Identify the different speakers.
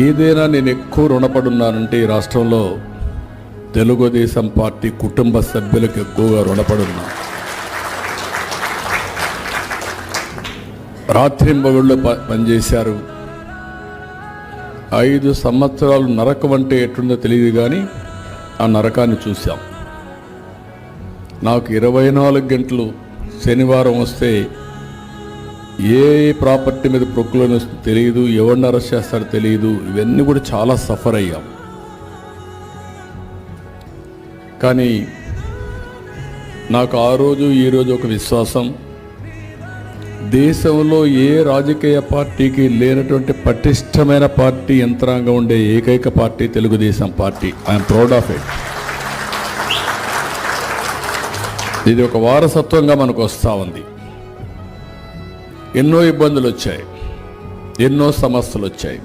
Speaker 1: ఏదైనా నేను ఎక్కువ రుణపడున్నానంటే ఈ రాష్ట్రంలో తెలుగుదేశం పార్టీ కుటుంబ సభ్యులకు ఎక్కువగా రుణపడున్నా. రాత్రింబగుళ్ళు పనిచేశారు. 5 సంవత్సరాలు నరకం అంటే ఎట్లుందో తెలియదు, కానీ ఆ నరకాన్ని చూశాం. నాకు 24 గంటలు శనివారం వస్తే ఏ ప్రాపర్టీ మీద ప్రొక్కులోని వస్తుందో తెలియదు, ఎవరిని అరెస్ట్ చేస్తాడో తెలియదు. ఇవన్నీ కూడా చాలా సఫర్ అయ్యాం. కానీ నాకు ఆ రోజు ఈ రోజు ఒక విశ్వాసం, దేశంలో ఏ రాజకీయ పార్టీకి లేనటువంటి పటిష్టమైన పార్టీ యంత్రాంగం ఉండే ఏకైక party Telugu Desam party. I'm proud of it. ఇది ఒక వారసత్వంగా మనకు వస్తూ ఉంది. ఎన్నో ఇబ్బందులు వచ్చాయి, ఎన్నో సమస్యలు వచ్చాయి.